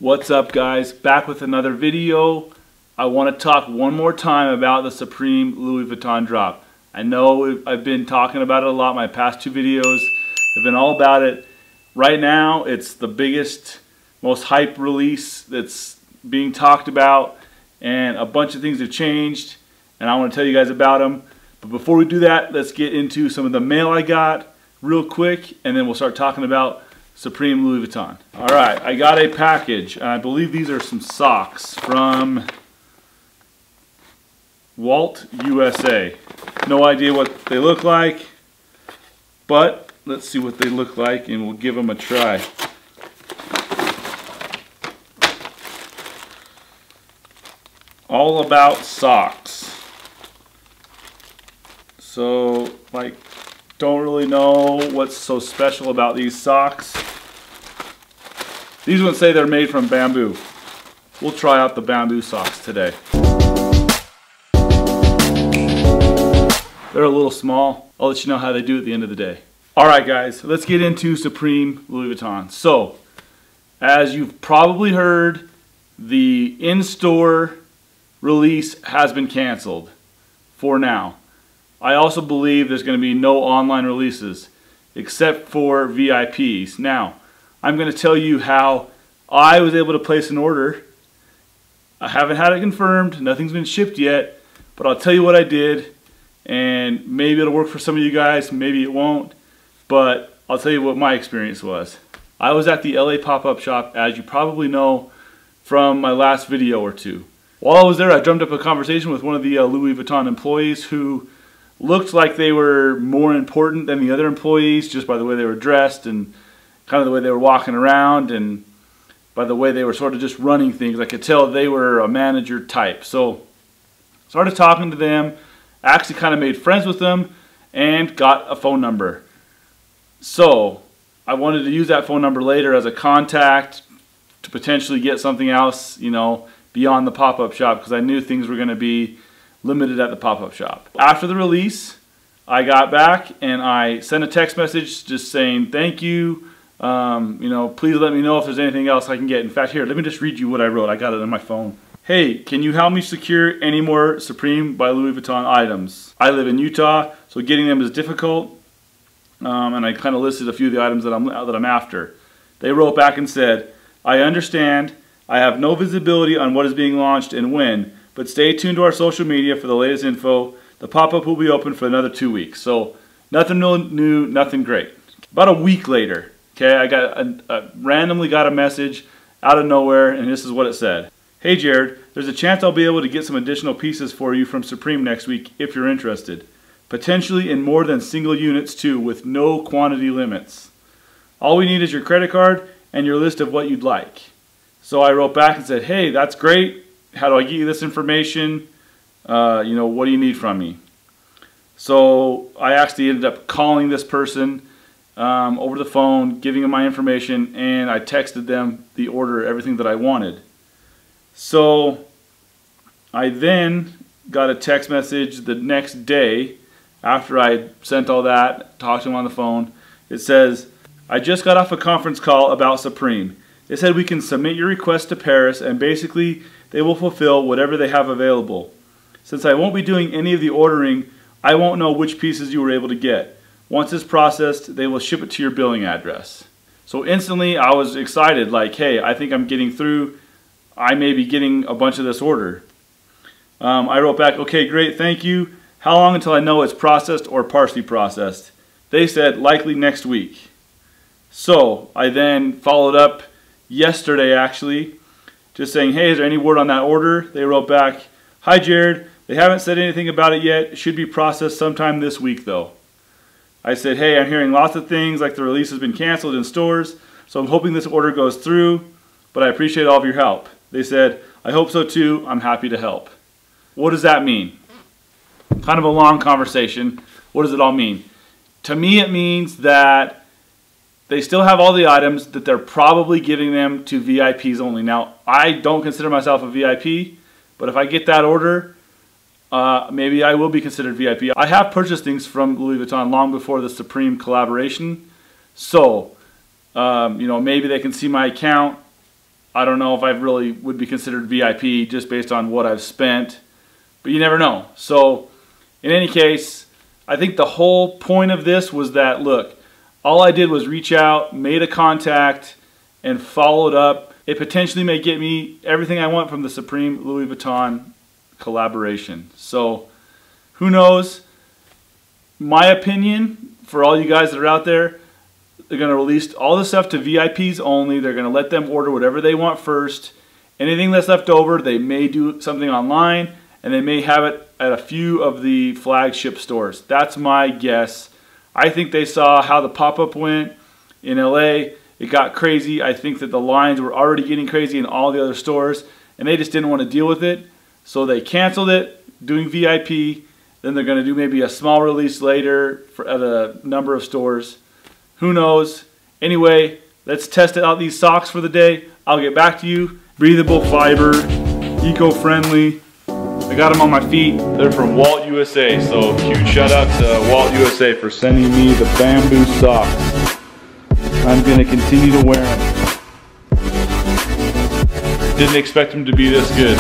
What's up, guys? Back with another video. I want to talk one more time about the Supreme Louis Vuitton drop. I know I've been talking about it a lot. My past two videos have been all about it. Right now, it's the biggest, most hype release that's being talked about, and a bunch of things have changed, and I want to tell you guys about them. But before we do that, let's get into some of the mail I got real quick, and then we'll start talking about Supreme Louis Vuitton. Alright, I got a package, and I believe these are some socks from Walt, USA. No idea what they look like, but let's see what they look like and we'll give them a try. All about socks. So, don't really know what's so special about these socks. These ones say they're made from bamboo. We'll try out the bamboo socks today. They're a little small. I'll let you know how they do at the end of the day. Alright guys, let's get into Supreme Louis Vuitton. So, as you've probably heard, the in-store release has been canceled for now. I also believe there's going to be no online releases except for VIPs. Now, I'm going to tell you how I was able to place an order. I haven't had it confirmed, nothing's been shipped yet, but I'll tell you what I did, and maybe it'll work for some of you guys, maybe it won't, but I'll tell you what my experience was. I was at the LA pop-up shop, as you probably know from my last video or two. While I was there, I drummed up a conversation with one of the Louis Vuitton employees who looked like they were more important than the other employees just by the way they were dressed and kind of the way they were walking around and by the way they were sort of just running things. I could tell they were a manager type. So I started talking to them, actually kind of made friends with them, and got a phone number. So I wanted to use that phone number later as a contact to potentially get something else, you know, beyond the pop-up shop, because I knew things were going to be limited at the pop-up shop. After the release, I got back and I sent a text message just saying thank you. You know, please let me know if there's anything else I can get. In fact, here, let me just read you what I wrote. I got it on my phone. Hey, can you help me secure any more Supreme by Louis Vuitton items? I live in Utah, so getting them is difficult. And I kind of listed a few of the items that I'm after. They wrote back and said, I understand. I have no visibility on what is being launched and when, but stay tuned to our social media for the latest info. The pop-up will be open for another 2 weeks. So nothing new, nothing great. About a week later, okay, I randomly got a message out of nowhere, and this is what it said. Hey Jared, there's a chance I'll be able to get some additional pieces for you from Supreme next week if you're interested. Potentially in more than single units too, with no quantity limits. All we need is your credit card and your list of what you'd like. So I wrote back and said, hey, that's great. How do I get you this information? You know, what do you need from me? So I actually ended up calling this person over the phone, giving them my information, and I texted them the order, everything that I wanted. So I then got a text message the next day after I sent all that, talked to him on the phone. It says, I just got off a conference call about Supreme. They said we can submit your request to Paris and basically they will fulfill whatever they have available. Since I won't be doing any of the ordering, I won't know which pieces you were able to get. Once it's processed, they will ship it to your billing address. So instantly I was excited, like, hey, I think I'm getting through. I may be getting a bunch of this order. I wrote back, okay, great, thank you. How long until I know it's processed or partially processed? They said likely next week. So I then followed up yesterday actually, just saying, hey, is there any word on that order? They wrote back, hi Jared, they haven't said anything about it yet. It should be processed sometime this week though. I said, hey, I'm hearing lots of things like the release has been canceled in stores, so I'm hoping this order goes through, but I appreciate all of your help. They said, I hope so too, I'm happy to help. What does that mean? Kind of a long conversation. What does it all mean? To me it means that they still have all the items, that they're probably giving them to VIPs only. Now, I don't consider myself a VIP, but if I get that order, maybe I will be considered VIP. I have purchased things from Louis Vuitton long before the Supreme collaboration, so you know, maybe they can see my account. I don't know if I really would be considered VIP just based on what I've spent, but you never know. So in any case, I think the whole point of this was that, look, all I did was reach out, made a contact, and followed up. It potentially may get me everything I want from the Supreme Louis Vuitton collaboration. So who knows? My opinion, for all you guys that are out there, they're going to release all the stuff to VIPs only. They're going to let them order whatever they want first. Anything that's left over, they may do something online, and they may have it at a few of the flagship stores. That's my guess. I think they saw how the pop-up went in LA. It got crazy. I think that the lines were already getting crazy in all the other stores, and they just didn't want to deal with it. So they canceled it, doing VIP. Then they're going to do maybe a small release later at a number of stores. Who knows? Anyway, let's test out these socks for the day. I'll get back to you. Breathable fiber, eco-friendly. I got them on my feet. They're from Walt USA, so huge shout out to Walt USA for sending me the bamboo socks. I'm going to continue to wear them. Didn't expect them to be this good.